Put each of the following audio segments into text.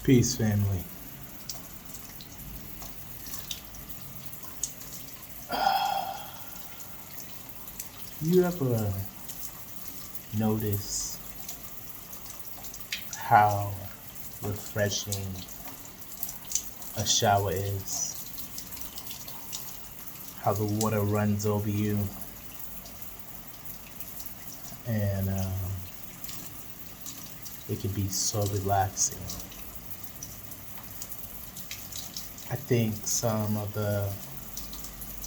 Peace, family. You ever notice how refreshing a shower is? How the water runs over you, and it can be so relaxing. I think some of the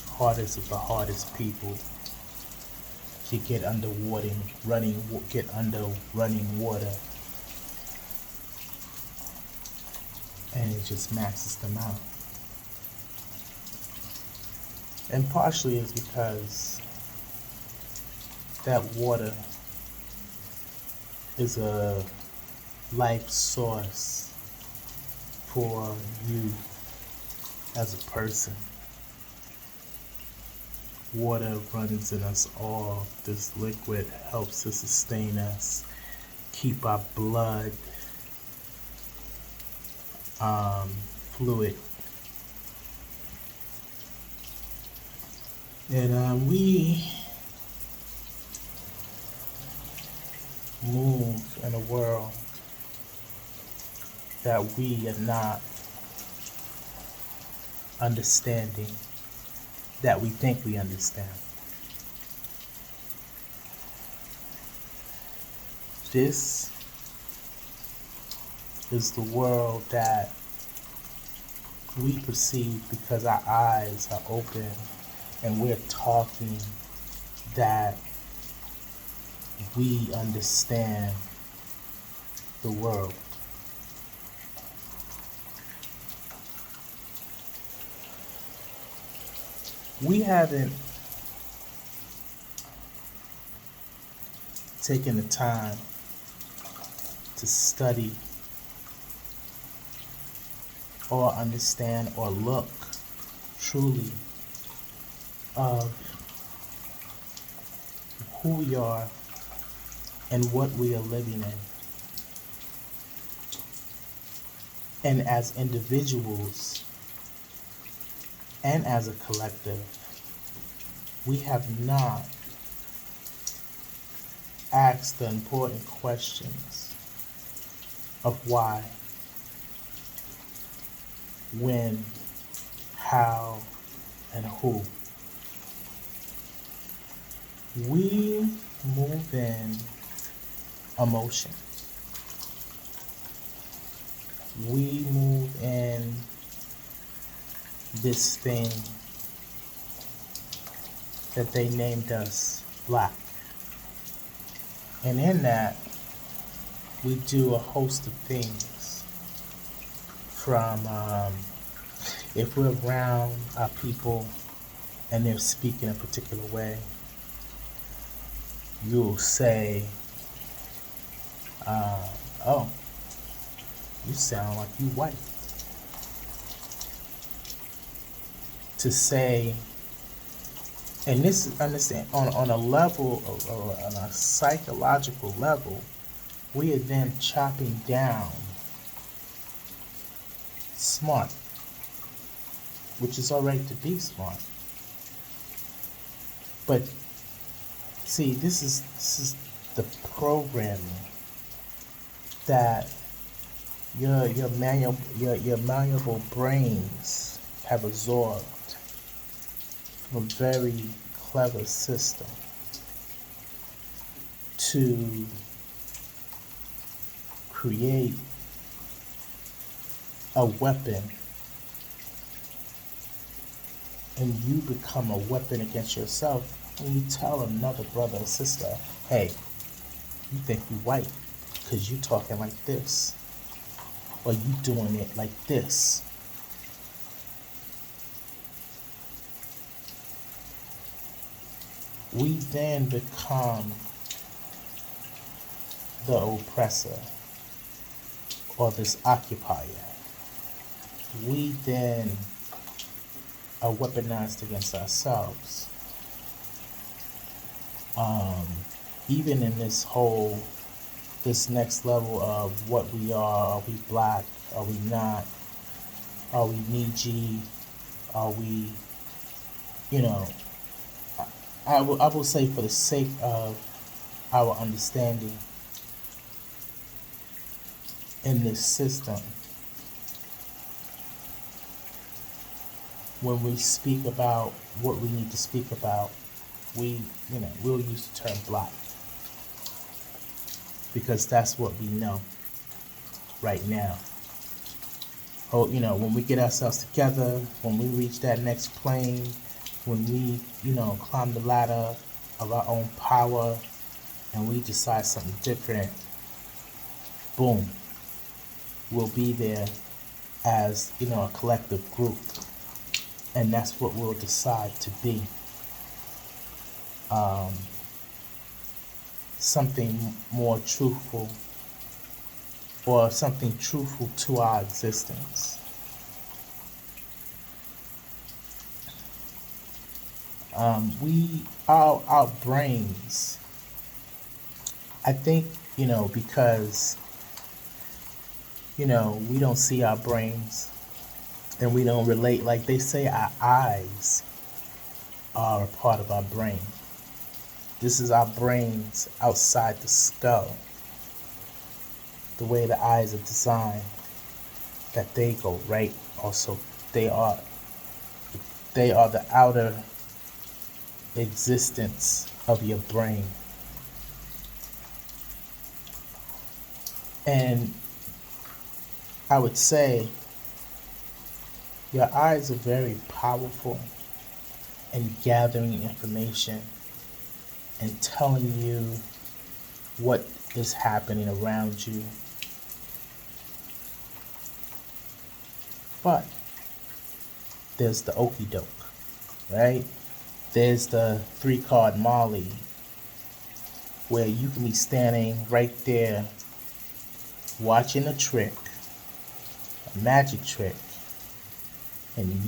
hardest people to get under running water, and it just maxes them out. And partially it's because that water is a life source for you as a person. Water runs in us all. This liquid helps to sustain us, keep our blood fluid. And we move in a world that we are not understanding, that we think we understand. This is the world that we perceive because our eyes are open and we're talking that we understand the world. We haven't taken the time to study or understand or look truly of who we are and what we are living in. And as individuals and as a collective, we have not asked the important questions of why, when, how, and who. We move in emotion. We move in this thing that they named us black. And in that, we do a host of things from if we're around our people and they're speaking a particular way, you'll say, oh, you sound like you white. To say, and this is understand on a level on a psychological level, we are then chopping down smart, which is alright to be smart. But see, this is the programming that your malleable brains have absorbed from a very clever system to create a weapon, and you become a weapon against yourself when you tell another brother or sister, hey, you think you white because you talking like this, or you doing it like this. We then become the oppressor or this occupier. We then are weaponized against ourselves. Even in this this next level of what we are we black? Are we not? Are we Niji? Are we, you know, I will say for the sake of our understanding in this system, when we speak about what we need to speak about, we'll use the term black because that's what we know right now. Oh, when we get ourselves together, when we reach that next plane, when we, climb the ladder of our own power and we decide something different, boom, we'll be there as, a collective group. And that's what we'll decide to be. Something more truthful, or something truthful to our existence. Our brains, I think, because, we don't see our brains and we don't relate. Like they say, our eyes are a part of our brain. This is our brains outside the skull. The way the eyes are designed, that they go right. Also, they are the outer existence of your brain. And I would say your eyes are very powerful in gathering information and telling you what is happening around you. But there's the okie doke, right? There's the 3-card Molly, where you can be standing right there watching a trick, a magic trick, and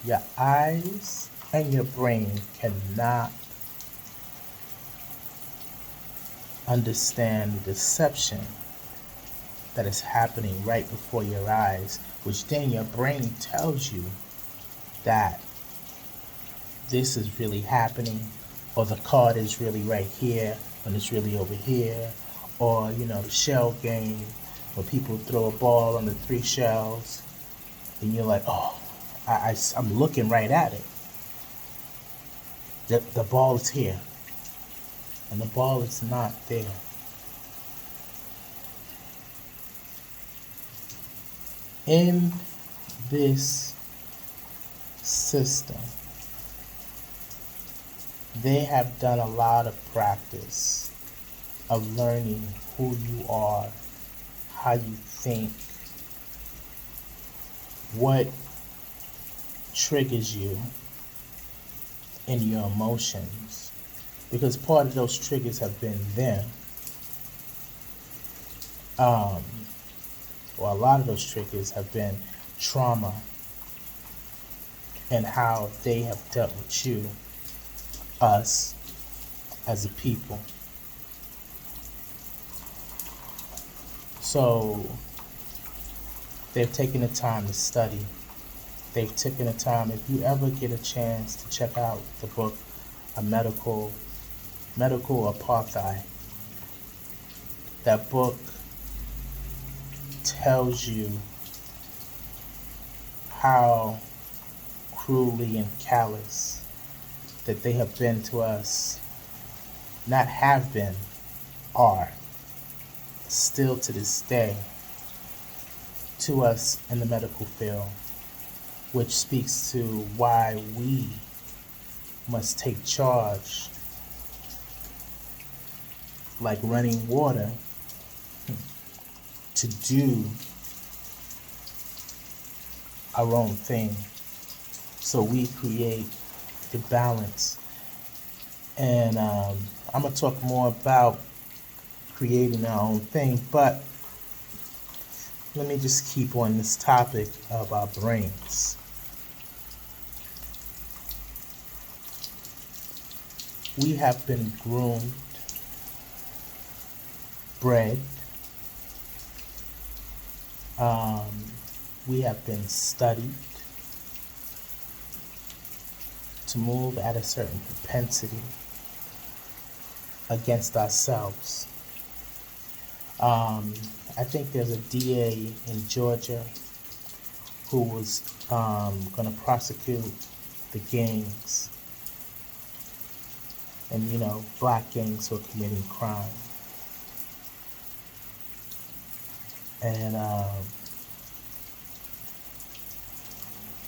your eyes and your brain cannot understand the deception that is happening right before your eyes, which then your brain tells you that this is really happening, or the card is really right here when it's really over here, or the shell game where people throw a ball on the 3 shells and you're like, oh, I'm looking right at it. The ball is here and the ball is not there. In this system, they have done a lot of practice of learning who you are, how you think, what triggers you in your emotions, because part of those triggers have been them. Or a lot of those triggers have been trauma and how they have dealt with you, us, as a people. So they've taken the time to study. They've taken the time. If you ever get a chance to check out the book, A Medical Apartheid, that book tells you how cruelly and callous that they have been to us, not have been, are, still to this day, to us in the medical field, which speaks to why we must take charge, like running water, to do our own thing. So we create the balance. And I'm going to talk more about creating our own thing, but let me just keep on this topic of our brains. We have been groomed bred. Um, we have been studied to move at a certain propensity against ourselves. I think there's a DA in Georgia who was going to prosecute the gangs and, black gangs who are committing crime. And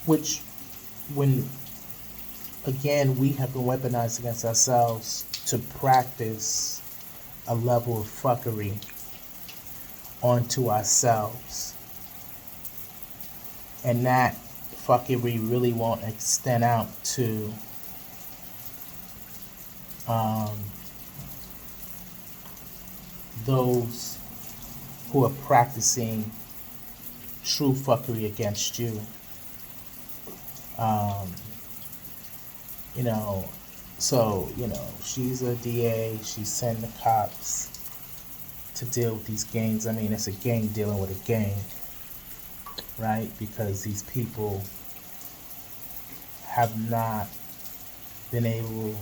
which, when again, we have been weaponized against ourselves to practice a level of fuckery onto ourselves. And that fuckery really won't extend out to those who are practicing true fuckery against you. She's a DA, she's sending the cops to deal with these gangs. I mean, it's a gang dealing with a gang, right? Because these people have not been able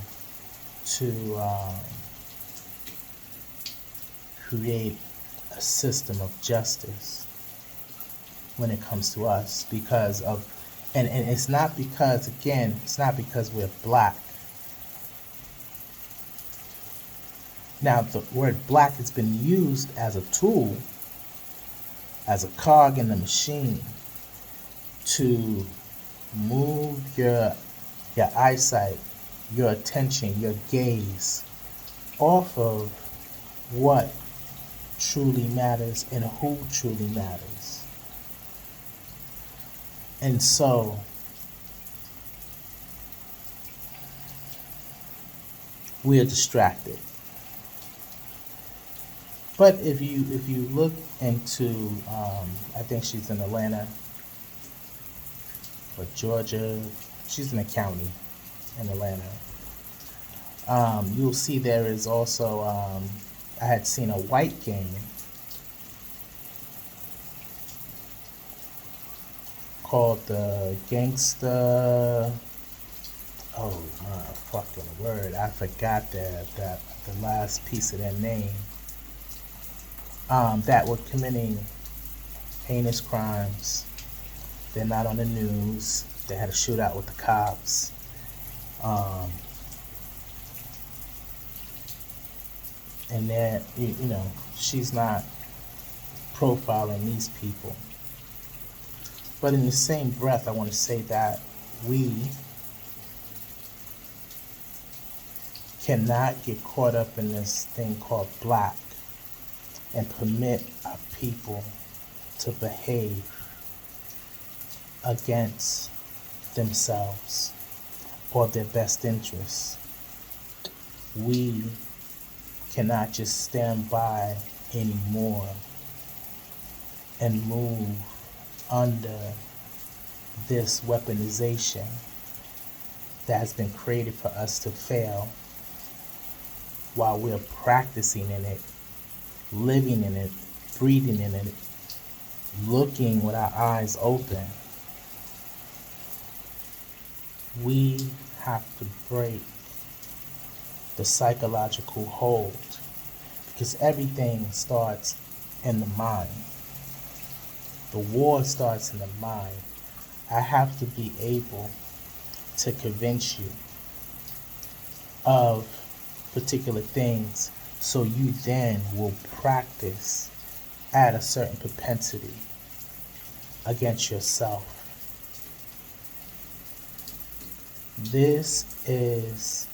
to create a system of justice when it comes to us because of, and it's not because, again, it's not because we're black. Now, the word black has been used as a tool, as a cog in the machine to move your eyesight, your attention, your gaze off of what truly matters and who truly matters. And so we are distracted. But if you look into, I think she's in Atlanta or Georgia, she's in a county in Atlanta. You'll see there is also, I had seen a white gang called the Gangsta. Oh my fucking word! I forgot the last piece of their name. That were committing heinous crimes. They're not on the news. They had a shootout with the cops. And that, she's not profiling these people. But in the same breath, I want to say that we cannot get caught up in this thing called black and permit our people to behave against themselves or their best interests. We cannot just stand by anymore and move under this weaponization that has been created for us to fail while we're practicing in it, living in it, breathing in it, looking with our eyes open. We have to break the psychological hold because everything starts in the mind. The war starts in the mind. I have to be able to convince you of particular things so you then will practice at a certain propensity against yourself. This is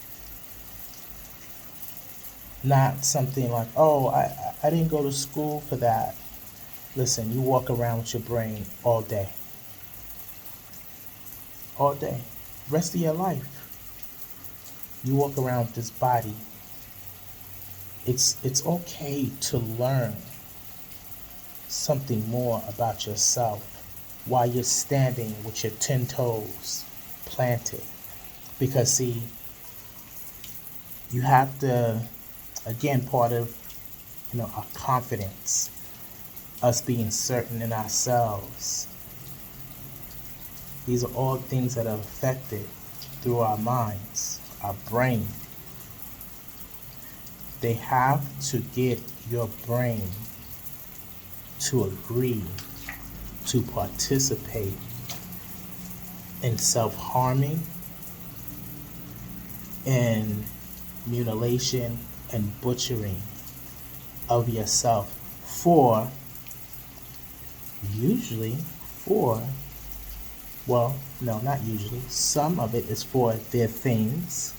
not something like, oh, I didn't go to school for that. Listen, you walk around with your brain all day. All day. Rest of your life. You walk around with this body. It's okay to learn something more about yourself while you're standing with your 10 toes planted. Because see, you have to, again, part of our confidence, us being certain in ourselves. These are all things that are affected through our minds, our brain. They have to get your brain to agree to participate in self-harming and mutilation and butchering of yourself usually for, well, no, not usually, some of it is for their things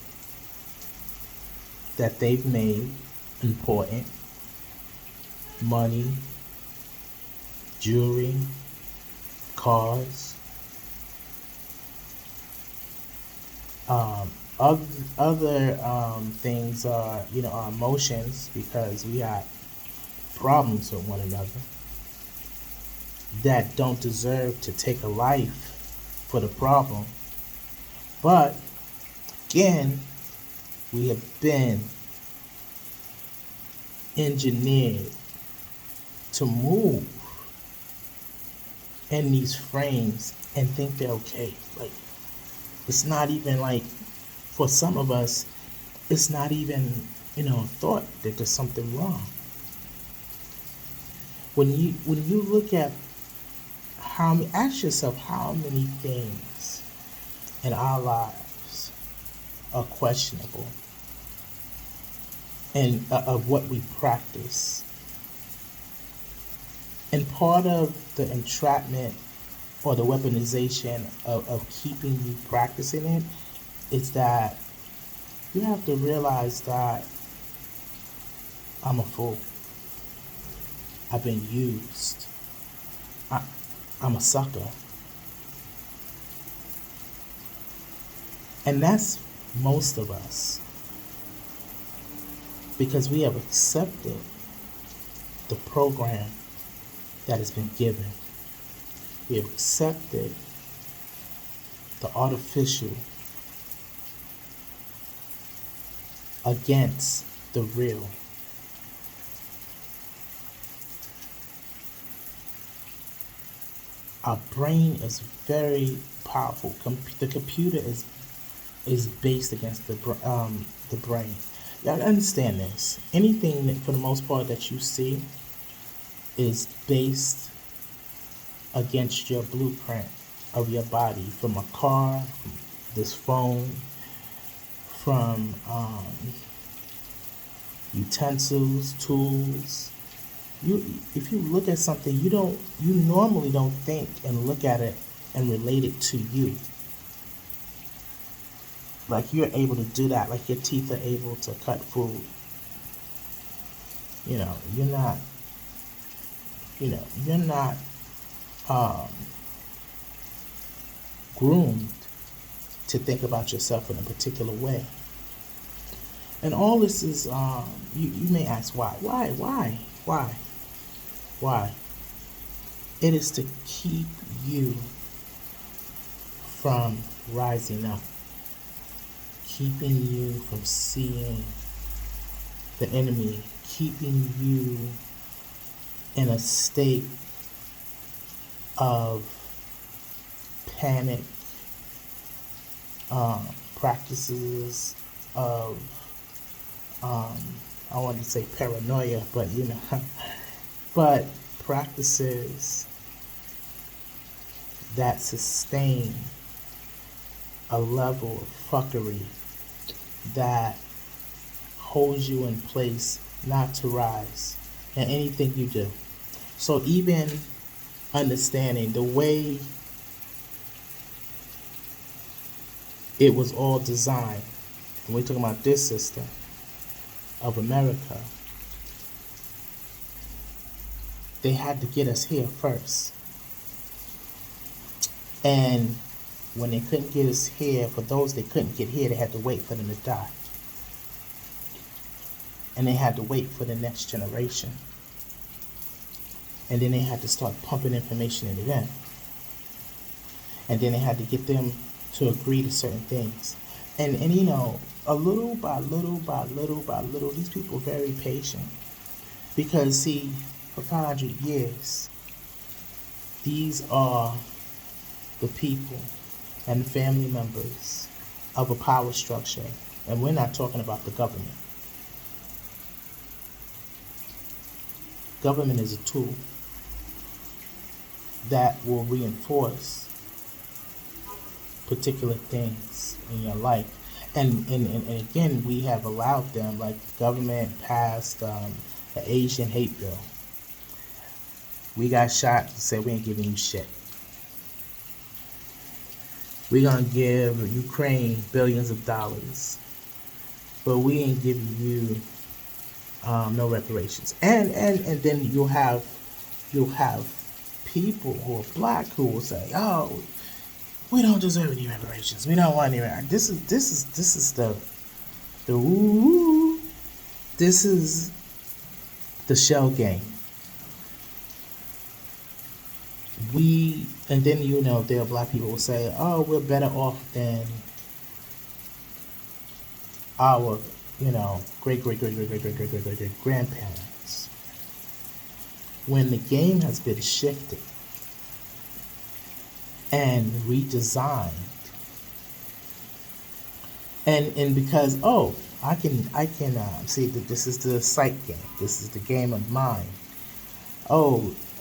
that they've made important: money, jewelry, cars. Other things are, our emotions, because we got problems with one another that don't deserve to take a life for the problem. But again, we have been engineered to move in these frames and think they're okay. Like, it's not even like, for some of us, it's not even, a thought that there's something wrong. When you look at ask yourself how many things in our lives are questionable and of what we practice. And part of the entrapment or the weaponization of keeping you practicing it is that you have to realize that I'm a fool. I've been used. I'm a sucker. And that's most of us, because we have accepted the program that has been given. We have accepted the artificial against the real. Our brain is very powerful. The computer is based against the brain. You gotta understand this. Anything that, for the most part, that you see is based against your blueprint of your body, from a car, from this phone, from utensils, tools. If you look at something, you normally don't think and look at it and relate it to you. Like, you're able to do that, like your teeth are able to cut food. You're not groomed to think about yourself in a particular way. And all this is, you may ask why? It is to keep you from rising up, keeping you from seeing the enemy, keeping you in a state of panic, practices of, I want to say paranoia, but but practices that sustain a level of fuckery that holds you in place not to rise in anything you do. So even understanding the way it was all designed, when we're talking about this system of America, they had to get us here first. And when they couldn't get us here, for those they couldn't get here, they had to wait for them to die. And they had to wait for the next generation. And then they had to start pumping information into them. And then they had to get them to agree to certain things. And a little by little, these people are very patient. Because, see, for 500 years, these are the people and the family members of a power structure. And we're not talking about the government. Government is a tool that will reinforce particular things in your life. And again, we have allowed them, like the government passed the Asian hate bill. We got shot and said we ain't giving you shit. We're going to give Ukraine billions of dollars, but we ain't giving you no reparations. And then you'll have people who are black who will say, "Oh, we don't deserve any reparations. We don't want any." This is the woo. This is the shell game. And then there are black people who will say, "Oh, we're better off than our great grandparents." When the game has been shifted and redesigned, and because I can see that this is the sight game. This is the game of mind.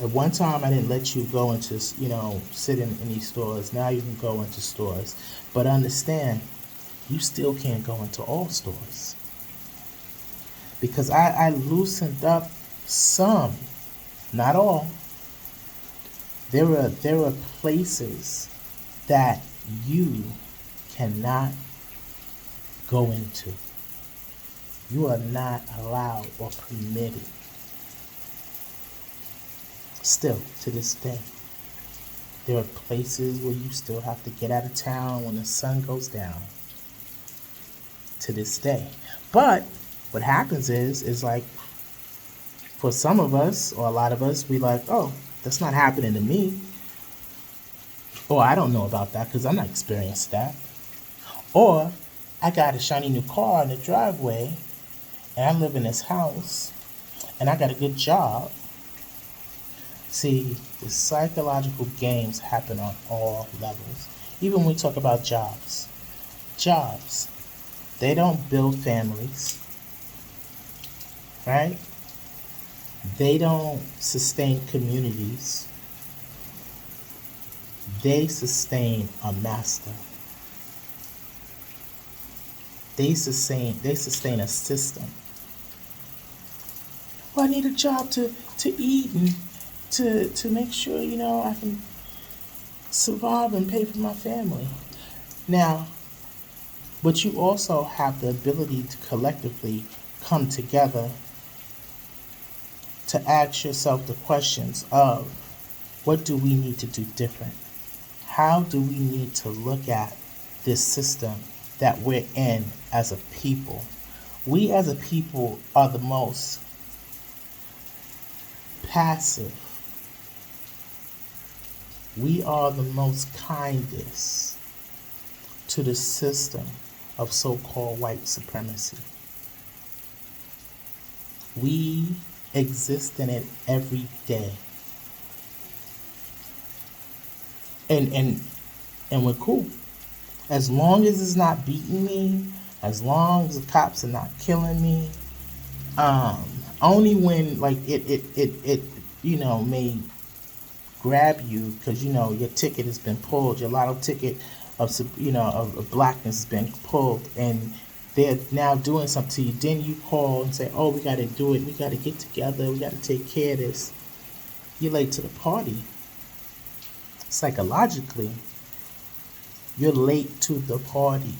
At one time I didn't let you go into sit in these stores. Now you can go into stores, but understand you still can't go into all stores because I loosened up some, not all. There are places that you cannot go into. You are not allowed or permitted. Still, to this day, there are places where you still have to get out of town when the sun goes down. To this day. But what happens is like, for some of us, or a lot of us, we like, that's not happening to me. Or I don't know about that because I'm not experienced that. Or I got a shiny new car in the driveway and I live in this house and I got a good job. See, the psychological games happen on all levels. Even when we talk about jobs. Jobs, they don't build families, right? They don't sustain communities. They sustain a master. They sustain a system. Well, I need a job to eat and to make sure, I can survive and pay for my family. Now, but you also have the ability to collectively come together to ask yourself the questions of what do we need to do different? How do we need to look at this system that we're in as a people? We as a people are the most passive. We are the most kindest to the system of so-called white supremacy. We exist in it every day. And we're cool. As long as it's not beating me, as long as the cops are not killing me, only when like it may grab you because your ticket has been pulled, your lotto ticket of blackness has been pulled, and they're now doing something to you. Then you call and say, "Oh, we got to do it. We got to get together. We got to take care of this." You're late to the party. Psychologically, you're late to the party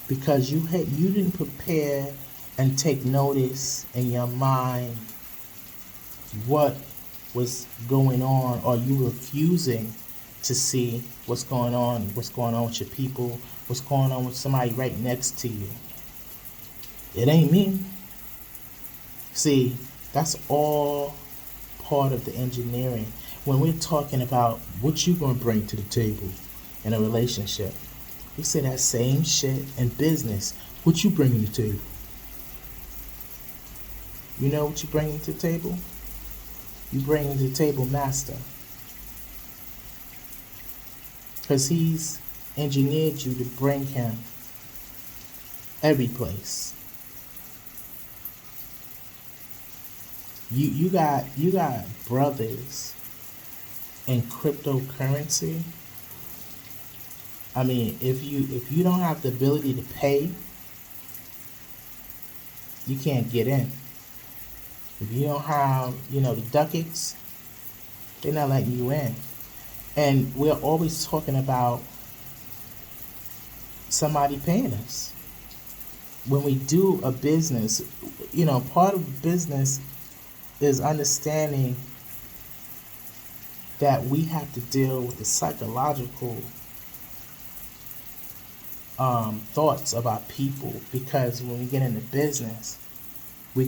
because you didn't prepare and take notice in your mind what was going on, or you refusing to see what's going on with your people, what's going on with somebody right next to you. It ain't me. See, that's all part of the engineering. When we're talking about what you're going to bring to the table in a relationship, we say that same shit in business. What you bring to the table? You know what you bring to the table? You bring to the table master. Because he's engineered you to bring him every place. You got brothers in cryptocurrency. I mean, if you don't have the ability to pay, you can't get in. If you don't have, the ducats, they're not letting you in. And we're always talking about somebody paying us. When we do a business, part of business is understanding that we have to deal with the psychological thoughts about people, because when we get into business, we're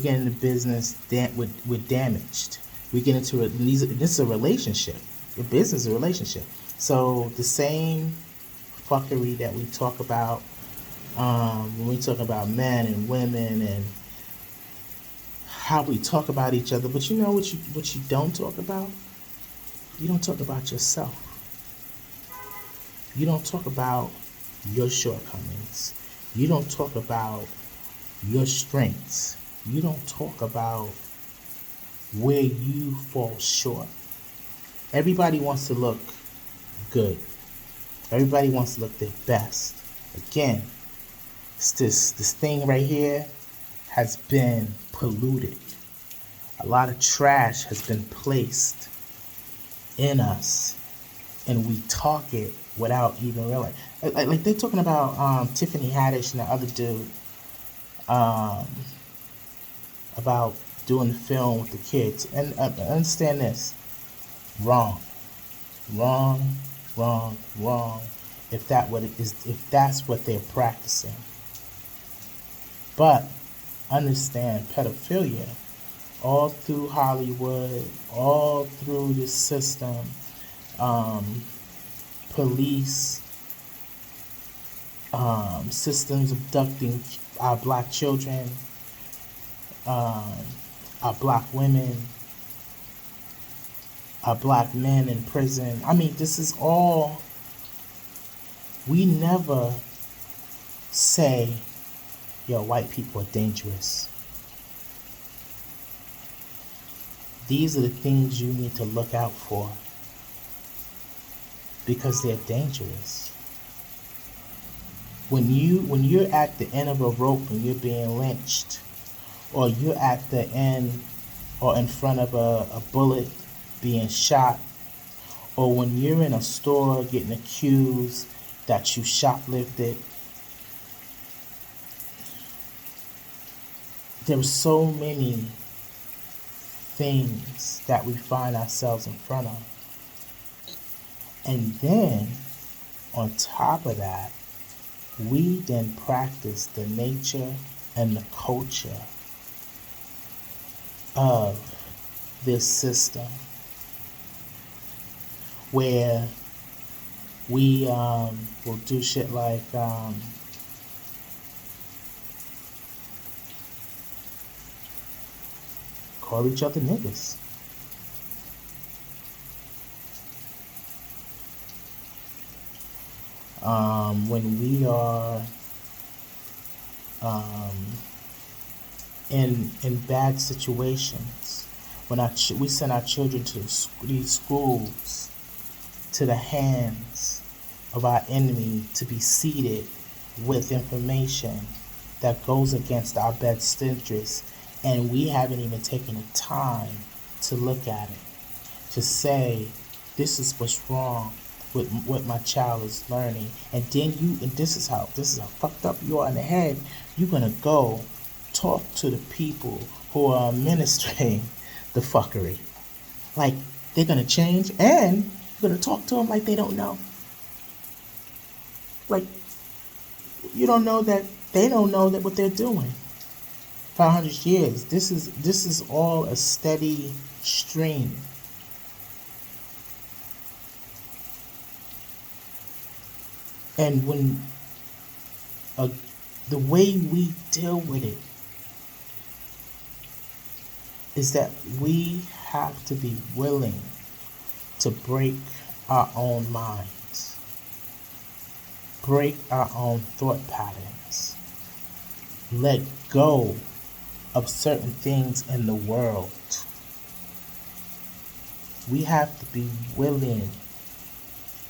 damaged. We get into this is a relationship. A business is a relationship. So the same fuckery that we talk about when we talk about men and women and how we talk about each other. But you know what you don't talk about? You don't talk about yourself. You don't talk about your shortcomings. You don't talk about your strengths. You don't talk about where you fall short. Everybody wants to look good. Everybody wants to look their best. Again, it's this thing right here has been polluted. A lot of trash has been placed in us, and we talk it without even realizing. Like they're talking about Tiffany Haddish and the other dude about doing the film with the kids. And understand this: wrong, wrong, wrong, wrong. If that's what they're practicing. But understand, pedophilia, all through Hollywood, all through the system, police, systems abducting our black children, our black women, our black men in prison. I mean, this is all, we never say, yo, white people are dangerous. These are the things you need to look out for, because they're dangerous. When you're at the end of a rope and you're being lynched, or you're at the end or in front of a bullet being shot, or when you're in a store getting accused that you shoplifted, there's so many things that we find ourselves in front of. And then, on top of that, we then practice the nature and the culture of this system, where we will do shit like call each other niggas. When we are in bad situations, when we send our children to these schools, to the hands of our enemy, to be seeded with information that goes against our best interests, and we haven't even taken the time to look at it, to say, this is what's wrong with what my child is learning. And then this is how fucked up you are in the head. You're gonna go talk to the people who are administering the fuckery. Like, they're gonna change, and you're gonna talk to them like they don't know. Like, you don't know that they don't know that what they're doing. 500 years. This is all a steady stream. And when the way we deal with it, is that we have to be willing to break our own minds, break our own thought patterns, let go of certain things in the world. We have to be willing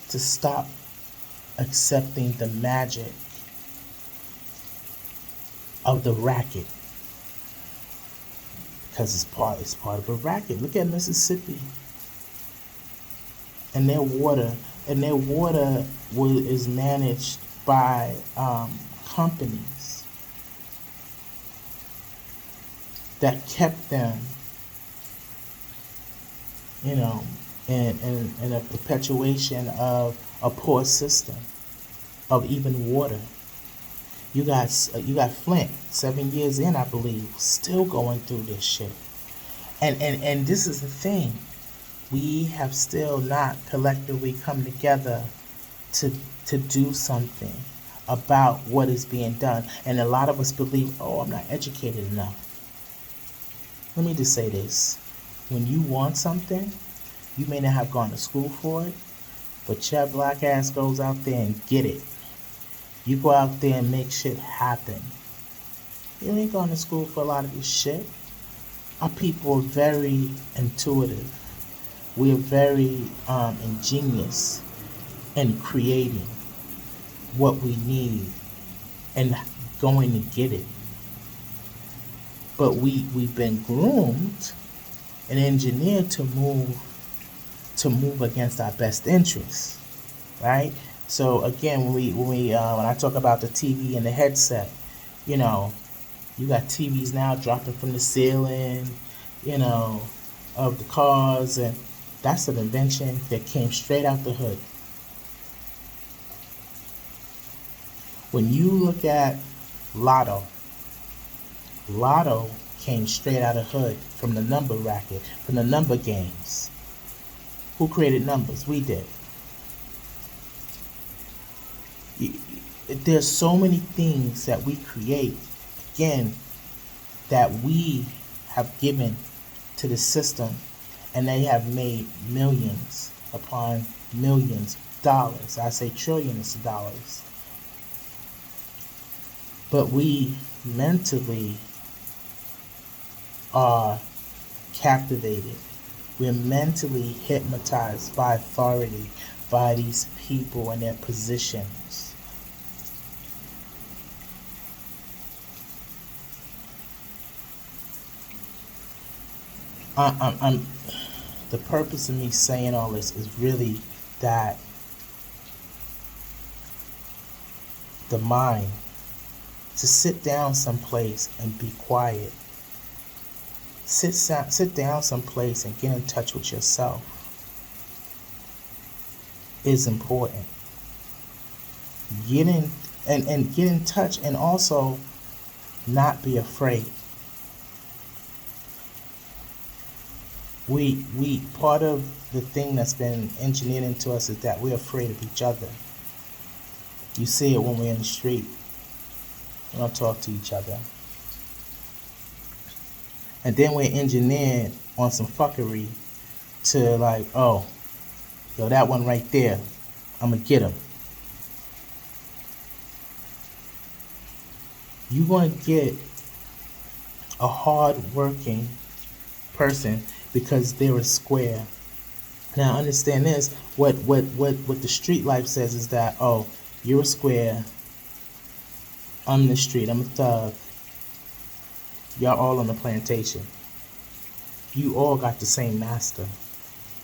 to stop accepting the magic of the racket, because it's part of a racket. Look at Mississippi and their water, is managed by companies that kept them, you know, in a perpetuation of a poor system of even water. You got Flint, 7 years in, I believe, still going through this shit. And this is the thing. We have still not collectively come together to do something about what is being done. And a lot of us believe, oh, I'm not educated enough. Let me just say this. When you want something, you may not have gone to school for it, but your black ass goes out there and get it. You go out there and make shit happen. You ain't going to school for a lot of this shit. Our people are very intuitive. We are very ingenious in creating what we need and going to get it. But we've been groomed and engineered to move against our best interests, right? So again, when I talk about the TV and the headset, you know, you got TVs now dropping from the ceiling, you know, of the cars, and that's an invention that came straight out the hood. When you look at Lotto came straight out of hood from the number racket, from the number games. Who created numbers? We did. There's so many things that we create, again, that we have given to the system, and they have made millions upon millions of dollars. I say trillions of dollars. But we mentally are captivated. We're mentally hypnotized by authority, by these people and their positions. The purpose of me saying all this is really that the mind, to sit down someplace and be quiet. Sit down someplace and get in touch with yourself is important. Get in touch, and also not be afraid. We part of the thing that's been engineered into us is that we're afraid of each other. You see it when we're in the street. We don't talk to each other. And then we're engineered on some fuckery to like, oh, yo, that one right there, I'm gonna get him. You're gonna get a hard-working person because they're a square. Now understand this, what the street life says is that, oh, you're a square, I'm the street, I'm a thug. Y'all all on the plantation. You all got the same master.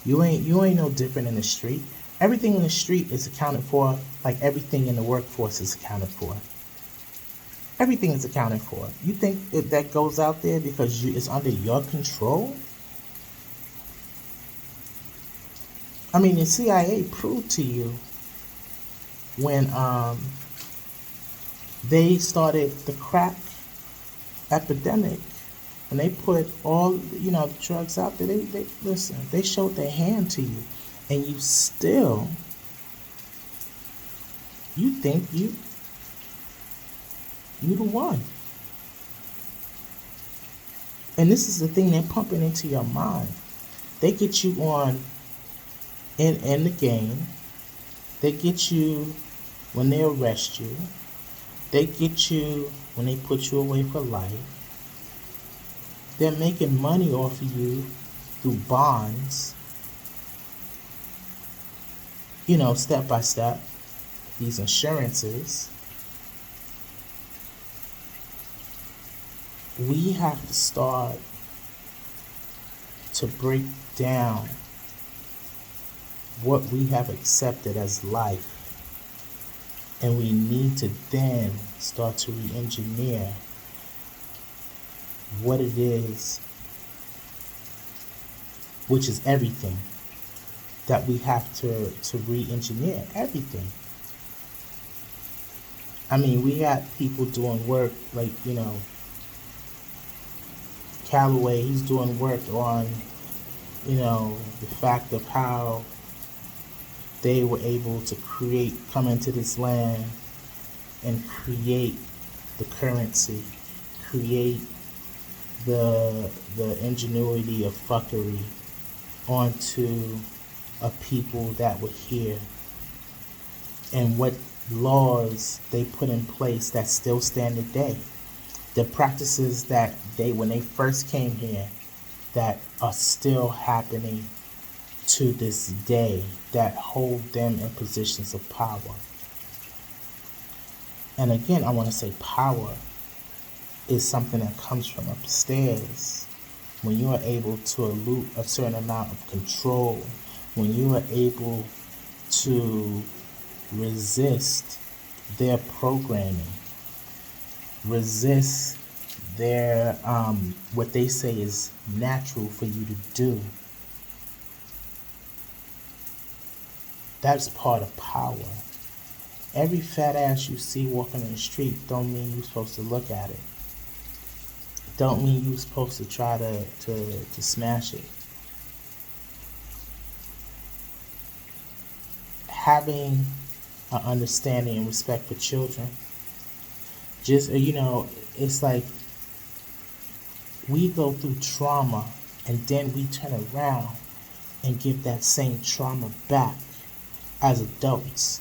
You ain't no different in the street. Everything in the street is accounted for, like everything in the workforce is accounted for. Everything is accounted for. You think that goes out there because it's under your control? I mean, the CIA proved to you when they started the crack epidemic, and they put all the drugs out there. They listen. They showed their hand to you, and you still think you the one. And this is the thing they're pumping into your mind. They get you on in the game. They get you when they arrest you. They get you when they put you away for life. They're making money off of you through bonds, step by step, these insurances. We have to start to break down what we have accepted as life. And we need to then start to re-engineer what it is, which is everything, that we have to re-engineer everything. I mean, we got people doing work like, Callaway, he's doing work on, the fact of how they were able to come into this land and create the currency, create the ingenuity of fuckery onto a people that were here, and what laws they put in place that still stand today. The practices that when they first came here, that are still happening to this day, that hold them in positions of power. And again, I want to say power is something that comes from upstairs. When you are able to elude a certain amount of control, when you are able to resist their programming, resist their what they say is natural for you to do. That's part of power. Every fat ass you see walking in the street don't mean you're supposed to look at it. Don't mean you're supposed to try to smash it. Having an understanding and respect for children, just it's like we go through trauma and then we turn around and give that same trauma back as adults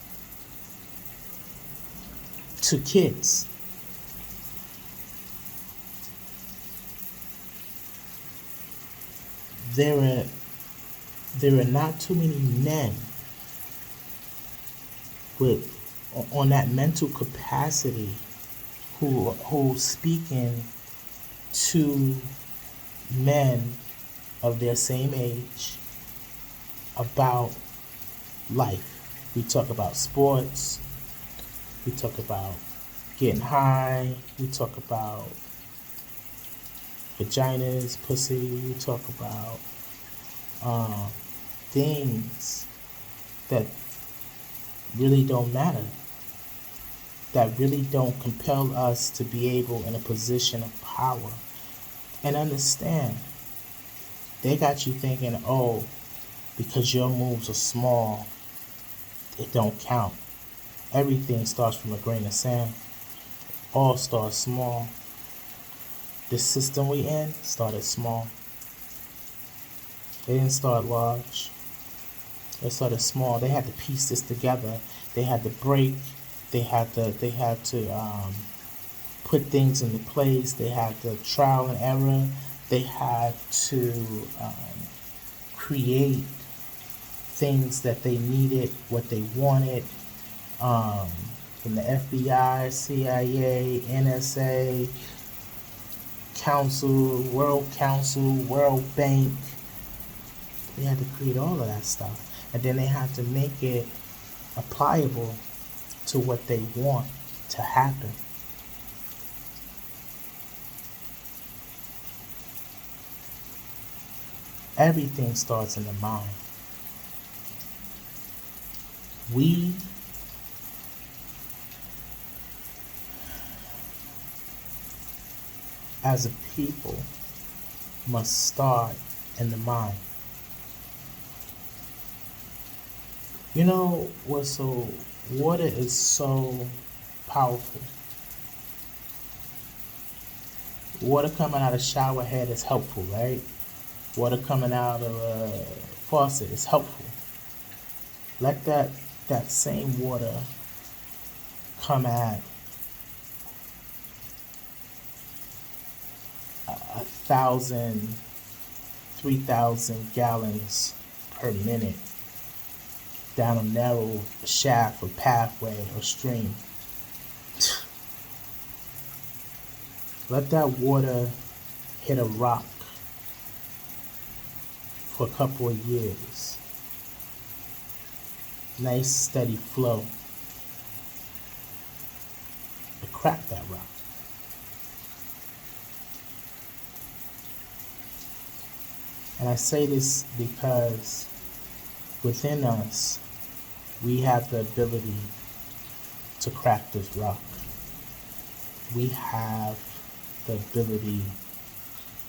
to kids. There are not too many men on that mental capacity who speaking to men of their same age about life. We talk about sports, we talk about getting high, we talk about vaginas, pussy, we talk about things that really don't matter, that really don't compel us to be able in a position of power. And understand, they got you thinking, oh, because your moves are small, it don't count. Everything starts from a grain of sand. All starts small. The system we in started small. They didn't start large. They started small. They had to piece this together. They had to break. They had to put things into place. They had the trial and error. They had to create things that they needed, what they wanted, from the FBI, CIA, NSA, Council, World Bank. They had to create all of that stuff. And then they had to make it applicable to what they want to happen. Everything starts in the mind. We as a people must start in the mind. You know what's so, water is so powerful. Water coming out of shower head is helpful, right? Water coming out of a faucet is helpful. Let that same water come at 1,000, 3,000 gallons per minute down a narrow shaft or pathway or stream. Let that water hit a rock for a couple of years. Nice steady flow. To crack that rock. And I say this because within us, we have the ability to crack this rock. We have the ability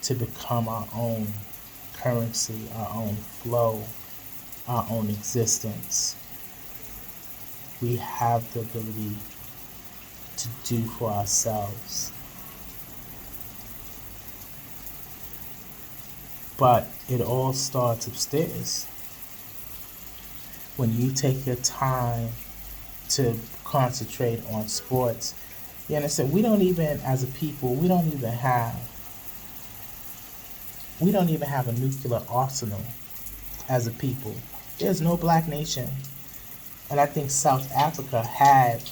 to become our own currency, our own flow, our own existence. We have the ability to do for ourselves. But it all starts upstairs. When you take your time to concentrate on sports, you understand, we don't even, as a people, we don't even have a nuclear arsenal as a people. There's no black nation. And I think South Africa had,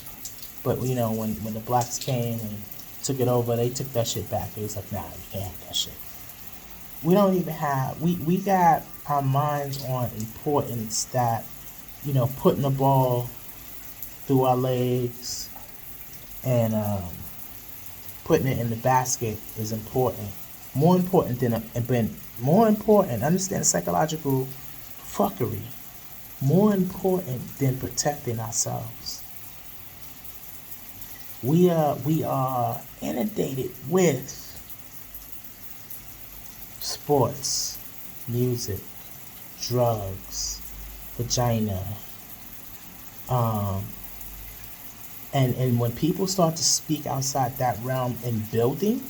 but you know, when the blacks came and took it over, they took that shit back. It was like, nah, you can't have that shit. We don't even have, we got our minds on importance that, you know, putting the ball through our legs and putting it in the basket is important. More important, understand psychological fuckery. More important than protecting ourselves. We are inundated with sports, music, drugs, vagina. And when people start to speak outside that realm in building,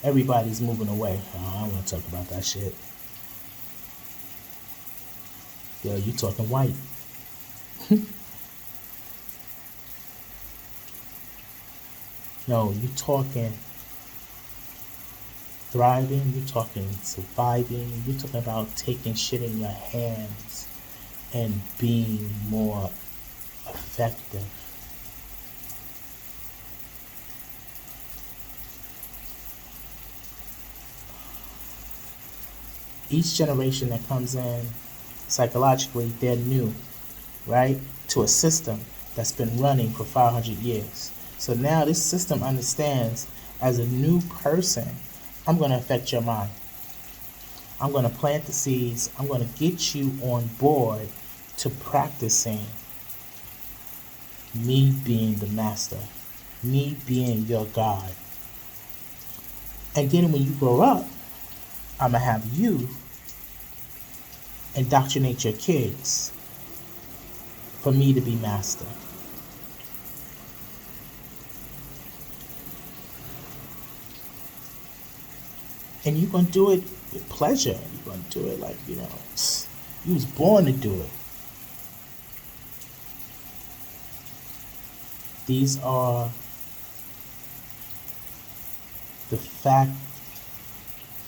everybody's moving away. Oh, I don't want to talk about that shit. Yo, you talking white. No, you talking thriving, you talking surviving, you talking about taking shit in your hands and being more effective. Each generation that comes in, psychologically, they're new, right, to a system that's been running for 500 years. So now this system understands, as a new person, I'm going to affect your mind. I'm going to plant the seeds. I'm going to get you on board to practicing me being the master, me being your God. And then when you grow up, I'm going to have you indoctrinate your kids for me to be master. And you're going to do it with pleasure. You're going to do it like, you know, you was born to do it. These are the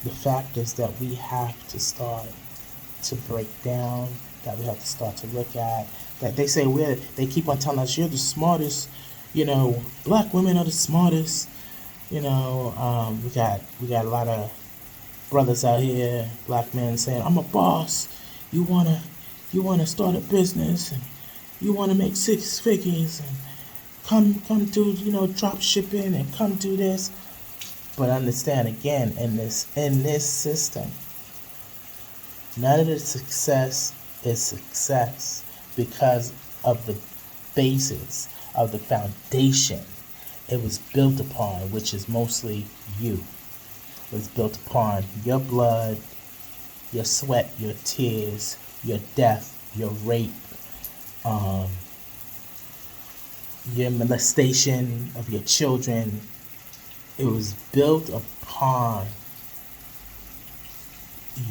factors that we have to start to break down, that we have to start to look at. That they say they keep on telling us, you're the smartest, you know, black women are the smartest. You know, we got a lot of brothers out here, black men, saying, I'm a boss. You wanna start a business and you wanna make 6 figures and come do, you know, drop shipping and come do this. But understand, again, in this system, none of the success is success because of the basis of the foundation it was built upon, which is mostly you. It was built upon your blood, your sweat, your tears, your death, your rape, your molestation of your children. It was built upon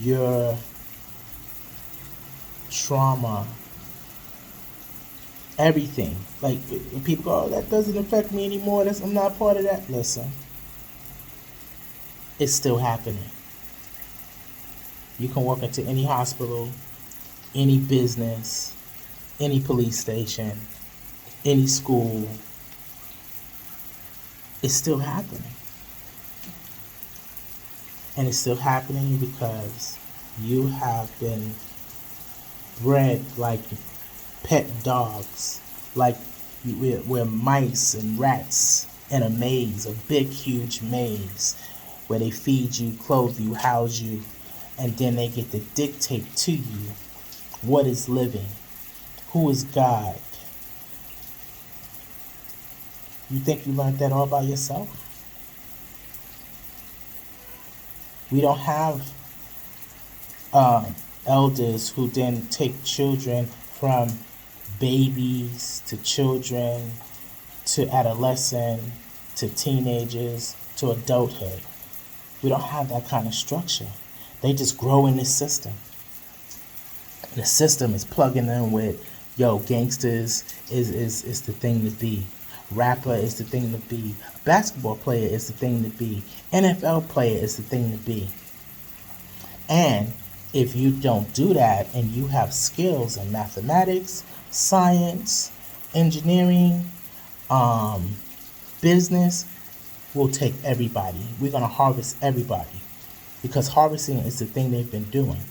your trauma, everything. Like, when people go, oh, that doesn't affect me anymore. I'm not part of that. Listen, it's still happening. You can walk into any hospital, any business, any police station, any school. It's still happening. And it's still happening because you have been bred like pet dogs, like we're mice and rats in a maze, a big, huge maze, where they feed you, clothe you, house you, and then they get to dictate to you what is living, who is God. You think you learned that all by yourself? We don't have elders who then take children from babies to children to adolescent to teenagers to adulthood. We don't have that kind of structure. They just grow in this system. The system is plugging them with, yo, gangsters is the thing to be. Rapper is the thing to be. Basketball player is the thing to be. NFL player is the thing to be. And if you don't do that and you have skills in mathematics, science, engineering, business, we'll take everybody. We're going to harvest everybody because harvesting is the thing they've been doing.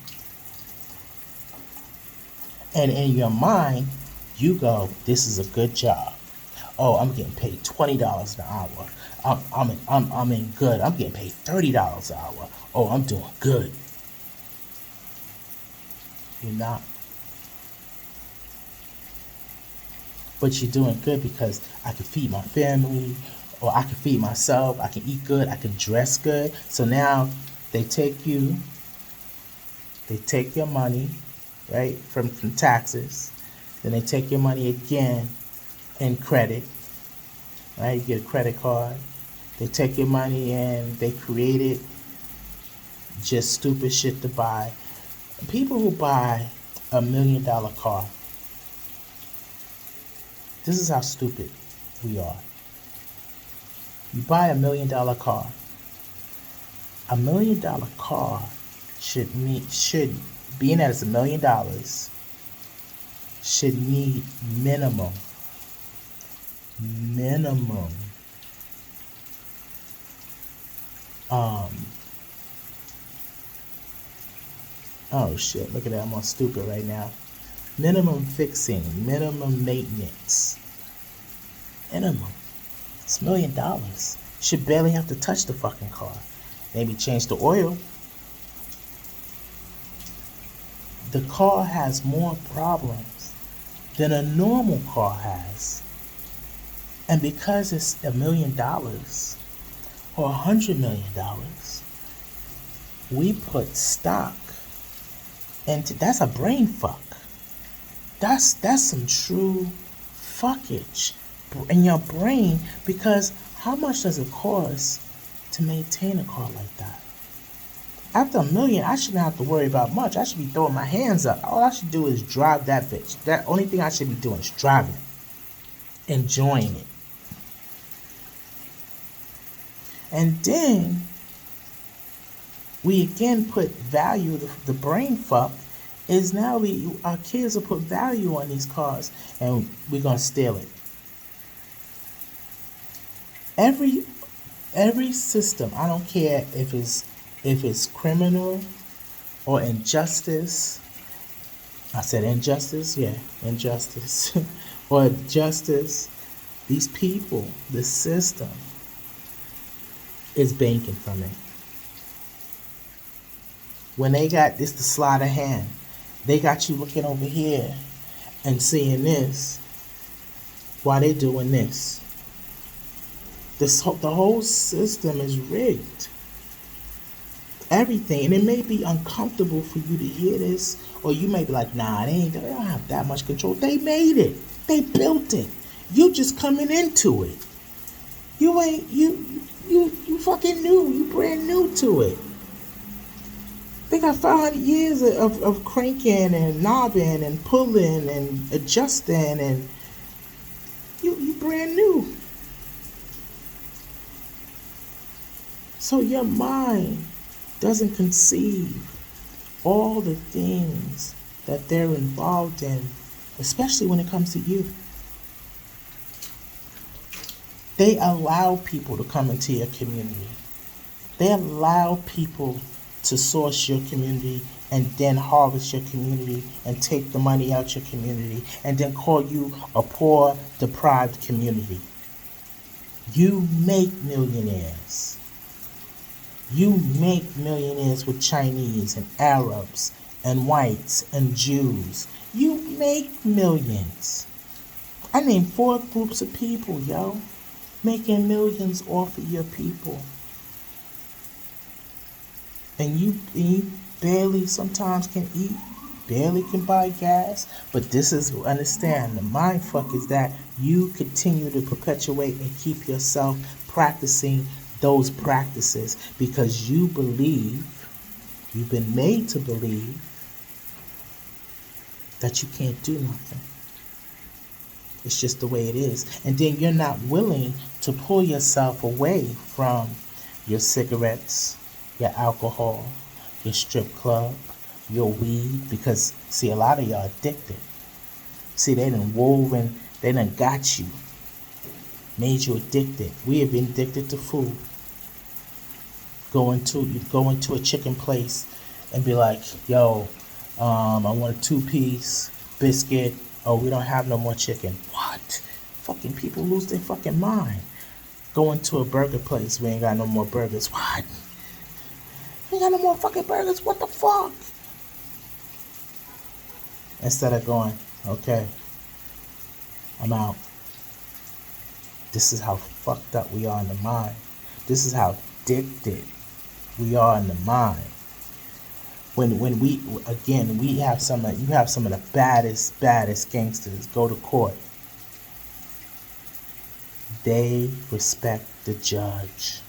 And in your mind, you go, this is a good job. Oh, I'm getting paid $20 an hour. I'm in good. I'm getting paid $30 an hour. Oh, I'm doing good. You're not. But you're doing good because I can feed my family, or I can feed myself. I can eat good. I can dress good. So now they take you. They take your money, right, from taxes. Then they take your money again in credit, right? You get a credit card. They take your money and they created just stupid shit to buy. People who buy $1 million car, this is how stupid we are. You buy $1 million car. $1 million car should being that it's $1 million, should need minimum oh shit, look at that, I'm on stupid right now. Minimum fixing, minimum maintenance. Minimum. It's $1 million. Should barely have to touch the fucking car. Maybe change the oil. The car has more problems than a normal car has. And because it's $1 million or $100 million, we put stock into that's a brain fuck. That's some true fuckage in your brain, because how much does it cost to maintain a car like that? After $1 million, I shouldn't have to worry about much. I should be throwing my hands up. All I should do is drive that bitch. That only thing I should be doing is driving it, enjoying it. And then we again put value, the brain fuck is now our kids will put value on these cars and we're gonna steal it. Every system, I don't care if it's criminal or injustice. I said injustice, yeah, injustice. Or justice. These people, the system is banking from it. When they got this the sleight of hand, they got you looking over here and seeing this while they doing this. The whole system is rigged. Everything, and it may be uncomfortable for you to hear this, or you may be like, nah, they don't have that much control. They made it. They built it. You just coming into it. You fucking new. You brand new to it. They got 500 years of cranking and knobbing and pulling and adjusting, and you brand new. So your mind doesn't conceive all the things that they're involved in, especially when it comes to you. They allow people to come into your community. They allow people to source your community and then harvest your community and take the money out your community and then call you a poor, deprived community. You make millionaires. You make millionaires with Chinese and Arabs and whites and Jews. You make millions. I named 4 groups of people, yo, making millions off of your people. And you barely sometimes can eat, barely can buy gas. But this is, understand, the mind fuck is that you continue to perpetuate and keep yourself practicing those practices because you believe, you've been made to believe that you can't do nothing. It's just the way it is. And then you're not willing to pull yourself away from your cigarettes, your alcohol, your strip club, your weed, because see, a lot of y'all addicted. See, they done got you, made you addicted. We have been addicted to food. Go into a chicken place and be like, yo, I want a 2-piece biscuit. Oh, we don't have no more chicken. What? Fucking people lose their fucking mind. Go into a burger place. We ain't got no more burgers. What? We ain't got no more fucking burgers. What the fuck? Instead of going, okay, I'm out. This is how fucked up we are in the mind. This is how addicted we are in the mind. When we have some of the baddest gangsters go to court. They respect the judge.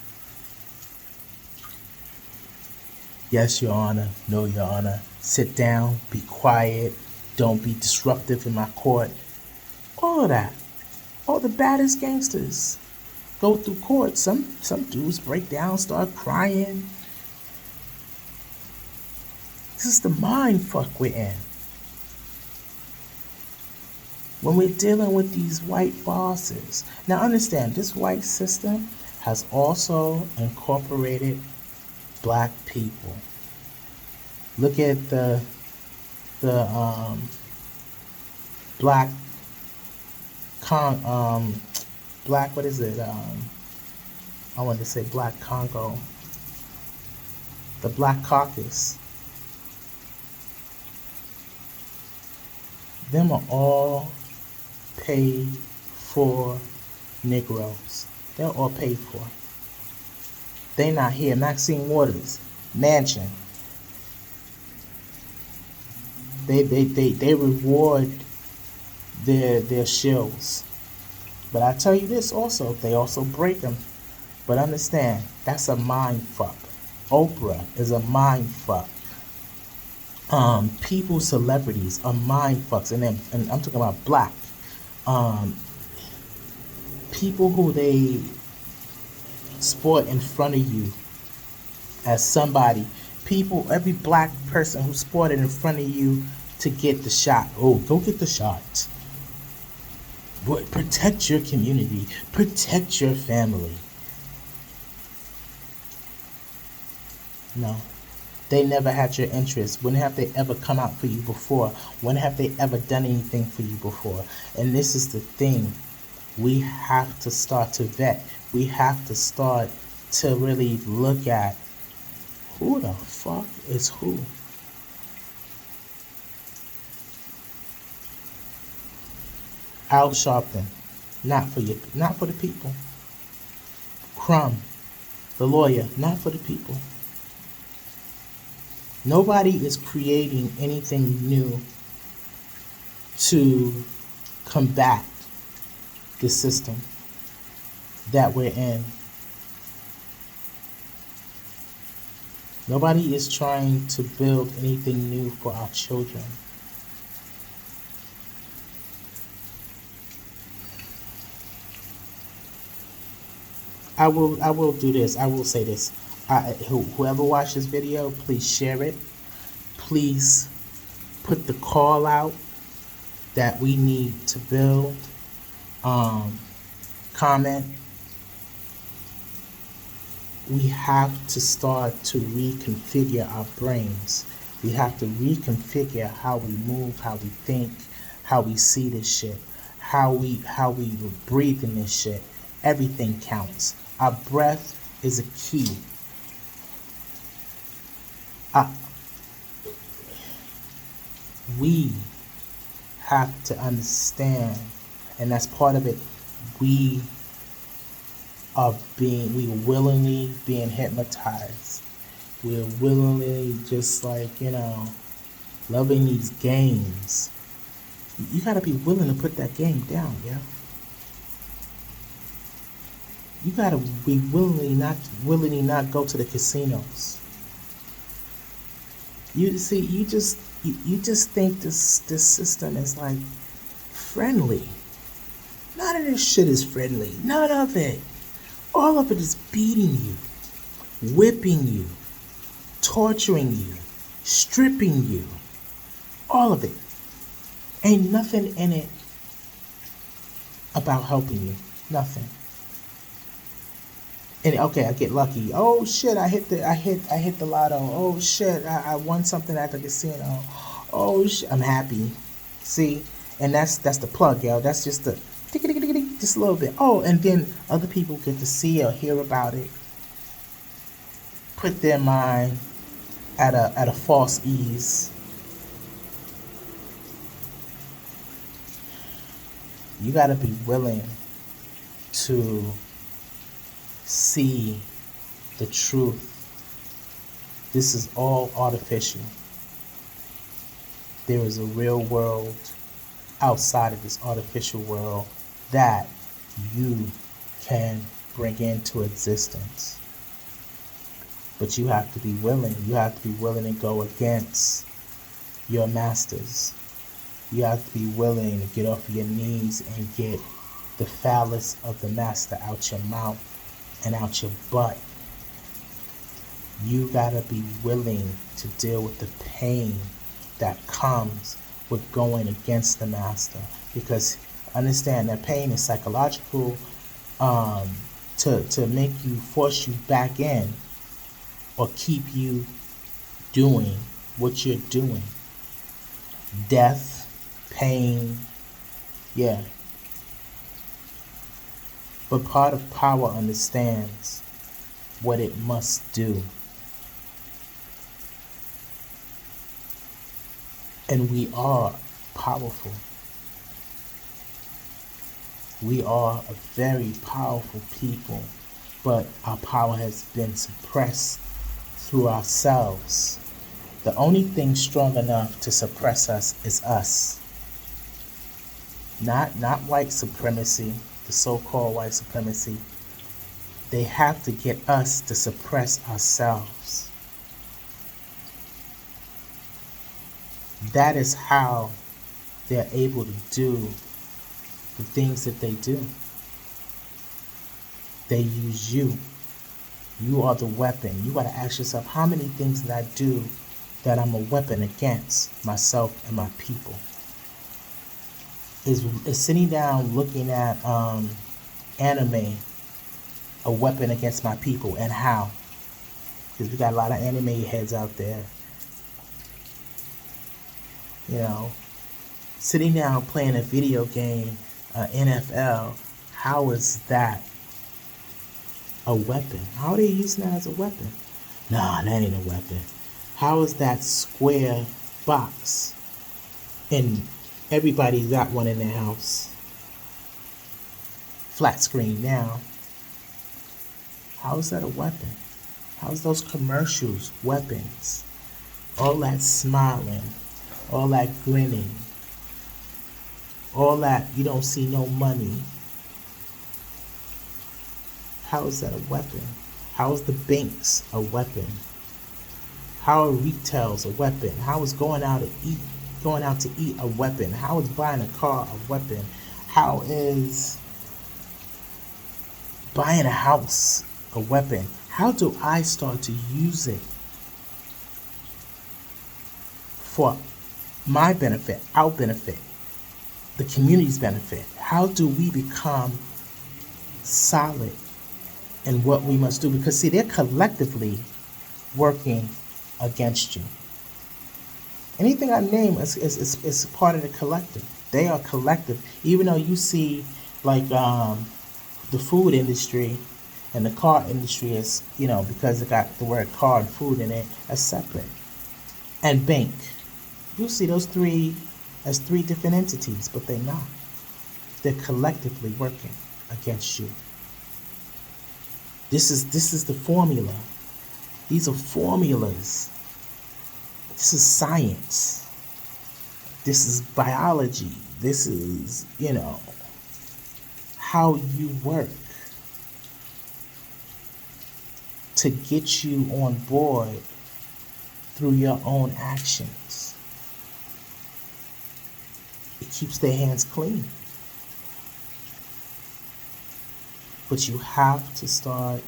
Yes, Your Honor. No, Your Honor. Sit down. Be quiet. Don't be disruptive in my court. All of that. All the baddest gangsters go through court. Some dudes break down, start crying. This is the mind fuck we're in. When we're dealing with these white bosses. Now understand, this white system has also incorporated black people. Look at the black what is it? I wanted to say Black Congo. The Black Caucus. Them are all paid for Negroes. They're all paid for. They not here. Maxine Waters, Mansion. They reward their shills. But I tell you this also, they also break them. But understand, that's a mind fuck. Oprah is a mind fuck. People, celebrities are mind fucks, and I'm talking about black. People who they sport in front of you as somebody. People, every black person who sported in front of you to get the shot. Oh, go get the shot. But protect your community. Protect your family. No. They never had your interest. When have they ever come out for you before? When have they ever done anything for you before? And this is the thing. We have to start to vet. We have to start to really look at who the fuck is who. Al Sharpton, not for the people. Crumb, the lawyer, not for the people. Nobody is creating anything new to combat the system that we're in. Nobody is trying to build anything new for our children. I will do this. I will say this. Whoever watched this video, please share it. Please put the call out that we need to build. Comment. We have to start to reconfigure our brains. We have to reconfigure how we move, how we think, how we see this shit, how we breathe in this shit. Everything counts. Our breath is a key. We have to understand, and that's part of it. We willingly being hypnotized. We're willingly just like, loving these games. You gotta be willing to put that game down, yeah? You gotta be willingly not go to the casinos. You see, you just think this system is like friendly. None of this shit is friendly. None of it. All of it is beating you, whipping you, torturing you, stripping you. All of it. Ain't nothing in it about helping you. Nothing. And okay, I get lucky. Oh shit, I hit the lotto. Oh shit, I won something at the casino. Oh shit, I'm happy. See? And that's the plug, yo. That's just the just a little bit. Oh, and then other people get to see or hear about it. Put their mind at a false ease. You gotta be willing to see the truth. This is all artificial. There is a real world outside of this artificial world that you can bring into existence. But you have to be willing. You have to be willing to go against your masters. You have to be willing to get off your knees and get the phallus of the master out your mouth and out your butt. You gotta be willing to deal with the pain that comes with going against the master, because understand that pain is psychological, to make you, force you back in or keep you doing what you're doing. Death, pain, yeah. But part of power understands what it must do. And we are powerful. We are a very powerful people, but our power has been suppressed through ourselves. The only thing strong enough to suppress us is us. Not white supremacy, the so-called white supremacy. They have to get us to suppress ourselves. That is how they're able to do the things that they do. They use you. You are the weapon. You got to ask yourself, how many things did I do that I'm a weapon against myself and my people? Is sitting down looking at anime a weapon against my people, and how? Because we got a lot of anime heads out there. Sitting down playing a video game, NFL, how is that a weapon? How are they using that as a weapon? Nah, that ain't a weapon. How is that square box? And everybody's got one in their house. Flat screen now. How is that a weapon? How's those commercials weapons? All that smiling, all that grinning, all that you don't see no money. How is that a weapon? How is the banks a weapon? How are retails a weapon? How is going out to eat a weapon? How is buying a car a weapon? How is buying a house a weapon? How do I start to use it for my benefit, our benefit, the community's benefit? How do we become solid in what we must do? Because see, they're collectively working against you. Anything I name is part of the collective. They are collective. Even though you see, like, the food industry and the car industry is, because it got the word car and food in it, as separate. And bank. You see those three as three different entities, but they're not. They're collectively working against you. This is the formula. These are formulas. This is science. This is biology. This is, how you work to get you on board through your own actions. It keeps their hands clean. But you have to start,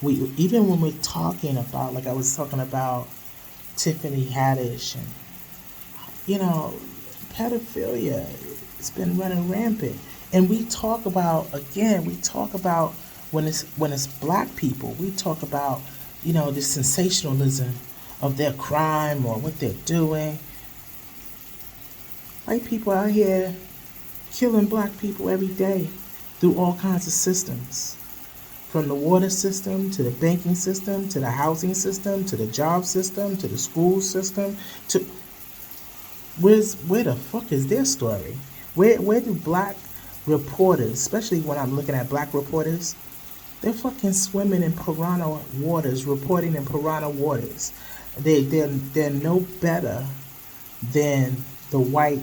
even when we're talking about, like I was talking about Tiffany Haddish and, pedophilia, it's been running rampant. And we talk about when it's black people, we talk about, the sensationalism of their crime or what they're doing. White people out here killing black people every day through all kinds of systems. From the water system, to the banking system, to the housing system, to the job system, to the school system, to where the fuck is their story? Where do black reporters, especially when I'm looking at black reporters, they're fucking swimming in piranha waters, reporting in piranha waters. They're no better than the white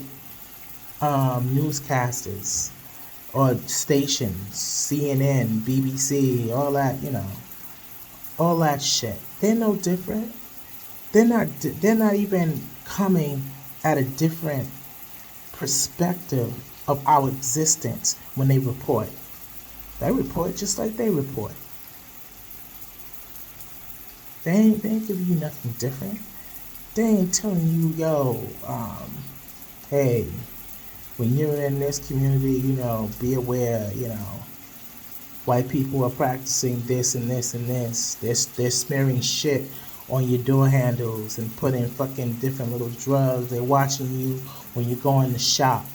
newscasters or stations, CNN, BBC, all that, all that shit. They're no different. They're not even coming at a different perspective of our existence when they report. They report just like they report. They ain't giving you nothing different. They ain't telling you, hey, when you're in this community, be aware, white people are practicing this and this and this. They're smearing shit on your door handles and putting fucking different little drugs. They're watching you when you go in the shop.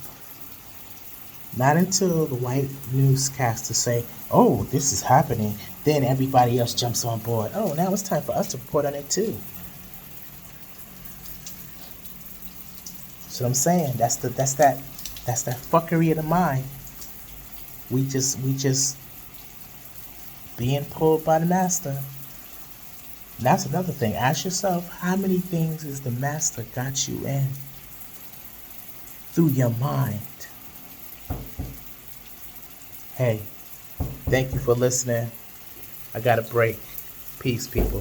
Not until the white newscasters say, oh, this is happening, then everybody else jumps on board. Oh, now it's time for us to report on it too. So I'm saying that's that fuckery of the mind. We just being pulled by the master. And that's another thing. Ask yourself, how many things has the master got you in through your mind? Hey, thank you for listening. I got a break. Peace, people.